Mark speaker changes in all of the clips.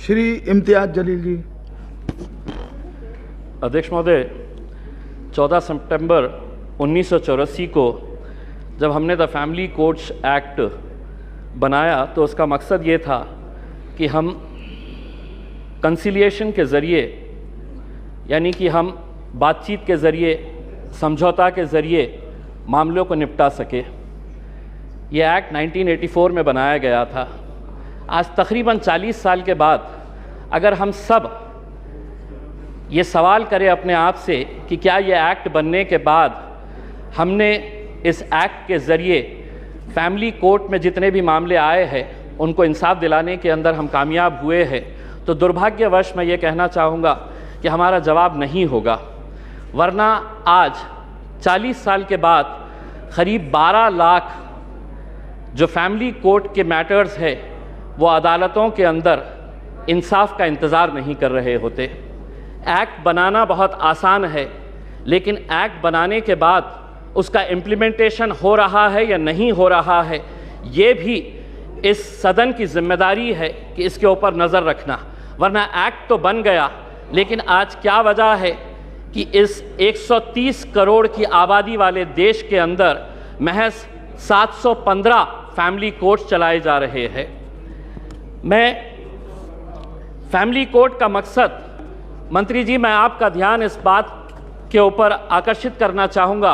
Speaker 1: श्री इम्तियाज जलील जी।
Speaker 2: अध्यक्ष महोदय, 14 सितंबर 1984 को जब हमने द फैमिली कोर्ट्स एक्ट बनाया तो उसका मकसद ये था कि हम कंसिलिएशन के ज़रिए, यानी कि हम बातचीत के ज़रिए, समझौता के ज़रिए मामलों को निपटा सके। ये एक्ट 1984 में बनाया गया था। आज तकरीबन 40 साल के बाद अगर हम सब ये सवाल करें अपने आप से कि क्या ये एक्ट बनने के बाद हमने इस एक्ट के ज़रिए फैमिली कोर्ट में जितने भी मामले आए हैं उनको इंसाफ दिलाने के अंदर हम कामयाब हुए हैं, तो दुर्भाग्यवश मैं ये कहना चाहूँगा कि हमारा जवाब नहीं होगा। वरना आज 40 साल के बाद करीब 12 लाख जो फैमिली कोर्ट के मैटर्स है वो अदालतों के अंदर इंसाफ का इंतज़ार नहीं कर रहे होते। एक्ट बनाना बहुत आसान है, लेकिन एक्ट बनाने के बाद उसका इम्प्लीमेंटेशन हो रहा है या नहीं हो रहा है, ये भी इस सदन की जिम्मेदारी है कि इसके ऊपर नज़र रखना। वरना एक्ट तो बन गया, लेकिन आज क्या वजह है कि इस 130 करोड़ की आबादी वाले देश के अंदर महज 715 फैमिली कोर्ट चलाए जा रहे हैं। मैं फैमिली कोर्ट का मकसद, मंत्री जी, मैं आपका ध्यान इस बात के ऊपर आकर्षित करना चाहूँगा।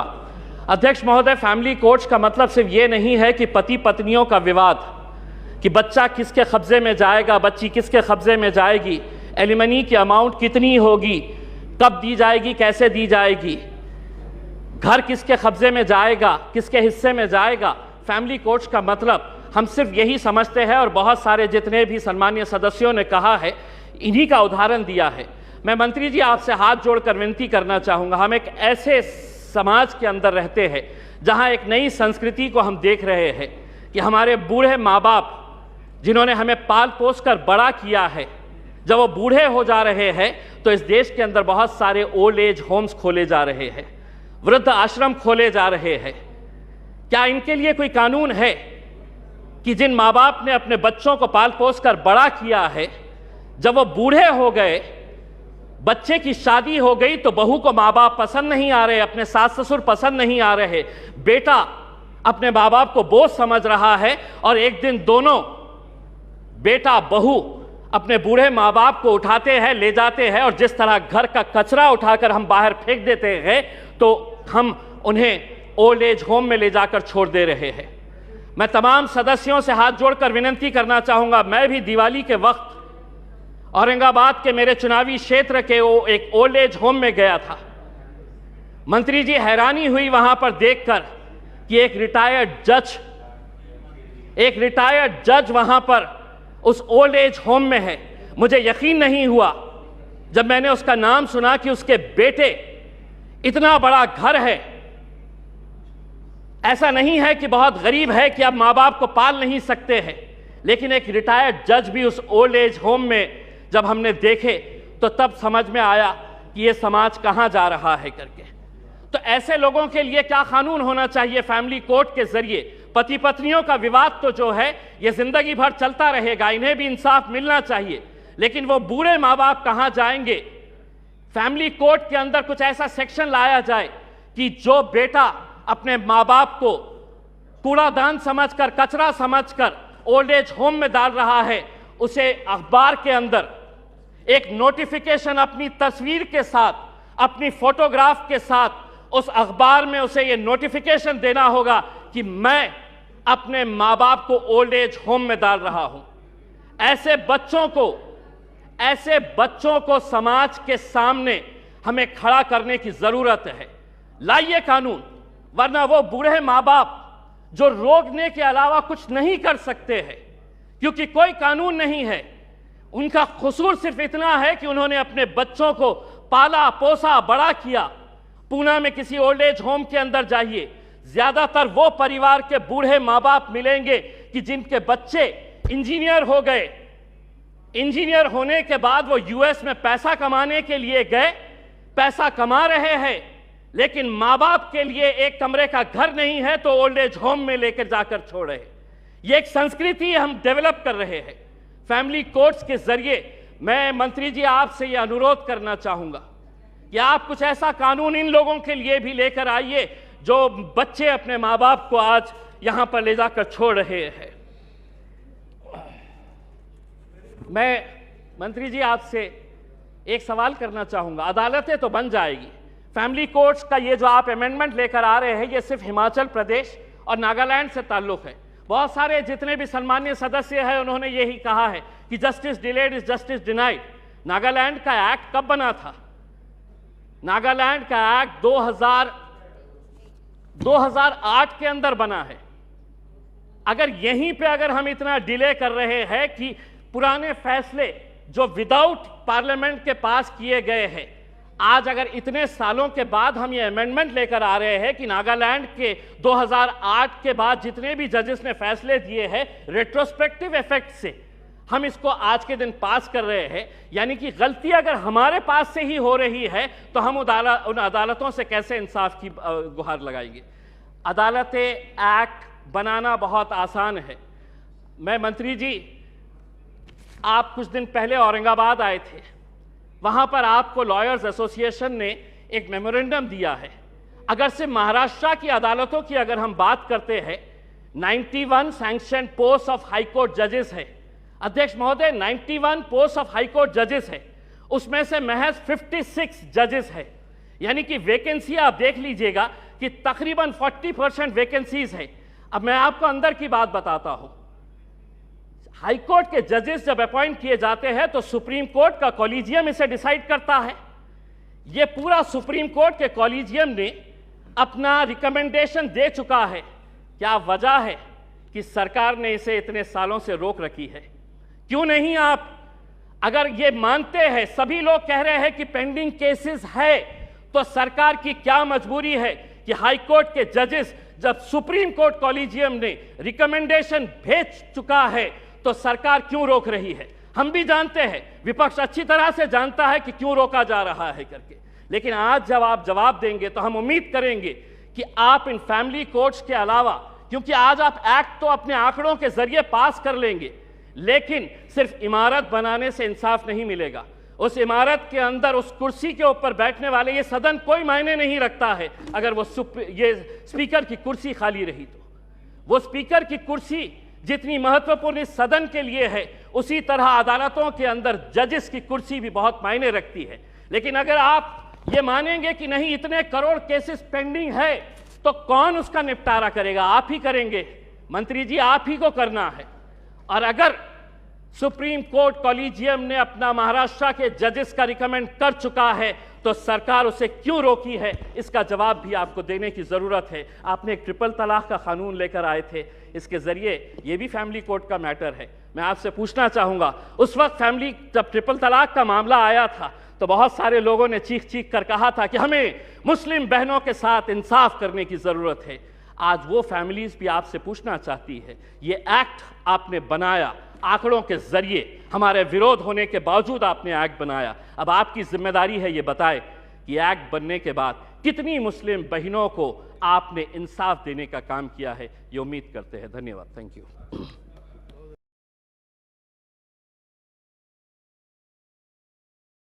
Speaker 2: अध्यक्ष महोदय, फैमिली कोर्ट्स का मतलब सिर्फ ये नहीं है कि पति पत्नियों का विवाद, कि बच्चा किसके कब्जे में जाएगा, बच्ची किसके कब्जे में जाएगी, एलिमनी की अमाउंट कितनी होगी, कब दी जाएगी, कैसे दी जाएगी, घर किसके कब्जे में जाएगा, किसके हिस्से में जाएगा। फैमिली कोर्ट्स का मतलब हम सिर्फ यही समझते हैं, और बहुत सारे जितने भी सम्मानीय सदस्यों ने कहा है, इन्हीं का उदाहरण दिया है। मैं मंत्री जी आपसे हाथ जोड़कर विनती करना चाहूँगा, हम एक ऐसे समाज के अंदर रहते हैं जहाँ एक नई संस्कृति को हम देख रहे हैं कि हमारे बूढ़े माँ बाप जिन्होंने हमें पाल पोस कर बड़ा किया है, जब वो बूढ़े हो जा रहे हैं तो इस देश के अंदर बहुत सारे ओल्ड एज होम्स खोले जा रहे हैं, वृद्ध आश्रम खोले जा रहे हैं। क्या इनके लिए कोई कानून है कि जिन माँ बाप ने अपने बच्चों को पाल पोस कर बड़ा किया है, जब वो बूढ़े हो गए, बच्चे की शादी हो गई, तो बहू को माँ बाप पसंद नहीं आ रहे, अपने सास ससुर पसंद नहीं आ रहे, बेटा अपने माँ बाप को बोझ समझ रहा है, और एक दिन दोनों बेटा बहू अपने बूढ़े माँ बाप को उठाते हैं, ले जाते हैं, और जिस तरह घर का कचरा उठाकर हम बाहर फेंक देते हैं, तो हम उन्हें ओल्ड एज होम में ले जाकर छोड़ दे रहे हैं। मैं तमाम सदस्यों से हाथ जोड़कर विनती करना चाहूँगा, मैं भी दिवाली के वक्त औरंगाबाद के मेरे चुनावी क्षेत्र के वो एक ओल्ड एज होम में गया था। मंत्री जी, हैरानी हुई वहां पर देखकर कि एक रिटायर्ड जज वहां पर उस ओल्ड एज होम में है। मुझे यकीन नहीं हुआ जब मैंने उसका नाम सुना कि उसके बेटे, इतना बड़ा घर है, ऐसा नहीं है कि बहुत गरीब है कि आप माँ बाप को पाल नहीं सकते हैं, लेकिन एक रिटायर्ड जज भी उस ओल्ड एज होम में जब हमने देखे तो तब समझ में आया कि ये समाज कहाँ जा रहा है करके। तो ऐसे लोगों के लिए क्या कानून होना चाहिए फैमिली कोर्ट के जरिए? पति पत्नियों का विवाद तो जो है ये जिंदगी भर चलता रहेगा, इन्हें भी इंसाफ मिलना चाहिए, लेकिन वो बूढ़े माँ बाप कहाँ जाएंगे? फैमिली कोर्ट के अंदर कुछ ऐसा सेक्शन लाया जाए कि जो बेटा अपने माँ बाप को कूड़ादान समझकर, कचरा समझकर ओल्ड एज होम में डाल रहा है, उसे अखबार के अंदर एक नोटिफिकेशन अपनी तस्वीर के साथ, अपनी फोटोग्राफ के साथ उस अखबार में उसे ये नोटिफिकेशन देना होगा कि मैं अपने माँ बाप को ओल्ड एज होम में डाल रहा हूं। ऐसे बच्चों को समाज के सामने हमें खड़ा करने की जरूरत है। लाइए कानून, वरना वो बूढ़े माँ बाप जो रोकने के अलावा कुछ नहीं कर सकते हैं, क्योंकि कोई कानून नहीं है, उनका कसूर सिर्फ इतना है कि उन्होंने अपने बच्चों को पाला पोसा बड़ा किया। पूना में किसी ओल्ड एज होम के अंदर जाइए, ज्यादातर वो परिवार के बूढ़े माँ बाप मिलेंगे कि जिनके बच्चे इंजीनियर हो गए, इंजीनियर होने के बाद वो यूएस में पैसा कमाने के लिए गए, पैसा कमा रहे हैं, लेकिन माँ बाप के लिए एक कमरे का घर नहीं है तो ओल्ड एज होम में लेकर जाकर छोड़ रहे। ये एक संस्कृति हम डेवलप कर रहे हैं। फैमिली कोर्ट्स के जरिए मैं मंत्री जी आपसे ये अनुरोध करना चाहूँगा कि आप कुछ ऐसा कानून इन लोगों के लिए भी लेकर आइए जो बच्चे अपने माँ बाप को आज यहाँ पर ले जाकर छोड़ रहे हैं। मैं मंत्री जी आपसे एक सवाल करना चाहूँगा, अदालतें तो बन जाएगी, फैमिली कोर्ट्स का ये जो आप अमेंडमेंट लेकर आ रहे हैं ये सिर्फ हिमाचल प्रदेश और नागालैंड से ताल्लुक़ है। बहुत सारे जितने भी सम्मानीय सदस्य हैं उन्होंने यही कहा है कि justice delayed is justice denied. Nagaland का एक्ट कब बना था? नागालैंड का एक्ट 2008 के अंदर बना है। अगर यहीं पे अगर हम इतना डिले कर रहे हैं कि पुराने फैसले जो विदाउट पार्लियामेंट के पास किए गए हैं, आज अगर इतने सालों के बाद हम ये अमेंडमेंट लेकर आ रहे हैं कि नागालैंड के 2008 के बाद जितने भी जजेस ने फैसले दिए हैं रेट्रोस्पेक्टिव इफेक्ट से हम इसको आज के दिन पास कर रहे हैं, यानी कि गलती अगर हमारे पास से ही हो रही है तो हम उन अदालतों से कैसे इंसाफ की गुहार लगाएंगे। अदालतें एक्ट बनाना बहुत आसान है। मैं मंत्री जी, आप कुछ दिन पहले औरंगाबाद आए थे, वहां पर आपको लॉयर्स एसोसिएशन ने एक मेमोरेंडम दिया है। अगर से महाराष्ट्र की अदालतों की अगर हम बात करते हैं, 91 sanction post of high court जजेस है। अध्यक्ष महोदय, 91 पोस्ट ऑफ हाई कोर्ट जजेस है, उसमें से महज 56 जजेस है, यानी कि वैकेंसी आप देख लीजिएगा कि तकरीबन 40% वैकेंसीज है। अब मैं आपको अंदर की बात बताता हूं, हाई कोर्ट के जजेस जब अपॉइंट किए जाते हैं तो सुप्रीम कोर्ट का कॉलेजियम इसे डिसाइड करता है। यह पूरा सुप्रीम कोर्ट के कॉलेजियम ने अपना रिकमेंडेशन दे चुका है। क्या वजह है कि सरकार ने इसे इतने सालों से रोक रखी है? क्यों नहीं आप, अगर ये मानते हैं, सभी लोग कह रहे हैं कि पेंडिंग केसेस है, तो सरकार की क्या मजबूरी है कि हाई कोर्ट के जजेस जब सुप्रीम कोर्ट कॉलेजियम ने रिकमेंडेशन भेज चुका है तो सरकार क्यों रोक रही है? हम भी जानते हैं, विपक्ष अच्छी तरह से जानता है कि क्यों रोका जा रहा है करके, लेकिन आज जब आप जवाब देंगे तो हम उम्मीद करेंगे कि आप इन फैमिली कोर्ट्स के अलावा, क्योंकि आज आप एक्ट तो अपने आंकड़ों के जरिए पास कर लेंगे, लेकिन सिर्फ इमारत बनाने से इंसाफ नहीं मिलेगा। उस इमारत के अंदर उस कुर्सी के ऊपर बैठने वाले, ये सदन कोई मायने नहीं रखता है अगर वो ये स्पीकर की कुर्सी खाली रही तो। वो स्पीकर की कुर्सी जितनी महत्वपूर्ण इस सदन के लिए है, उसी तरह अदालतों के अंदर जजेस की कुर्सी भी बहुत मायने रखती है। लेकिन अगर आप ये मानेंगे कि नहीं, इतने करोड़ केसेस पेंडिंग है, तो कौन उसका निपटारा करेगा? आप ही करेंगे मंत्री जी, आप ही को करना है। और अगर सुप्रीम कोर्ट कॉलेजियम ने अपना महाराष्ट्र के जजेस का रिकमेंड कर चुका है तो सरकार उसे क्यों रोकी है, इसका जवाब भी आपको देने की जरूरत है। आपने एक ट्रिपल तलाक का कानून लेकर आए थे, इसके जरिए ये भी फैमिली कोर्ट का मैटर है। मैं आपसे पूछना चाहूंगा, उस वक्त फैमिली जब ट्रिपल तलाक का मामला आया था तो बहुत सारे लोगों ने चीख चीख कर कहा था कि हमें मुस्लिम बहनों के साथ इंसाफ करने की जरूरत है। आज वो फैमिलीज भी आपसे पूछना चाहती है, ये एक्ट आपने बनाया आंकड़ों के जरिए, हमारे विरोध होने के बावजूद आपने एक्ट बनाया। अब आपकी जिम्मेदारी है ये बताए कि एक्ट बनने के बाद कितनी मुस्लिम बहनों को आपने इंसाफ देने का काम किया है। ये उम्मीद करते हैं। धन्यवाद। Thank you.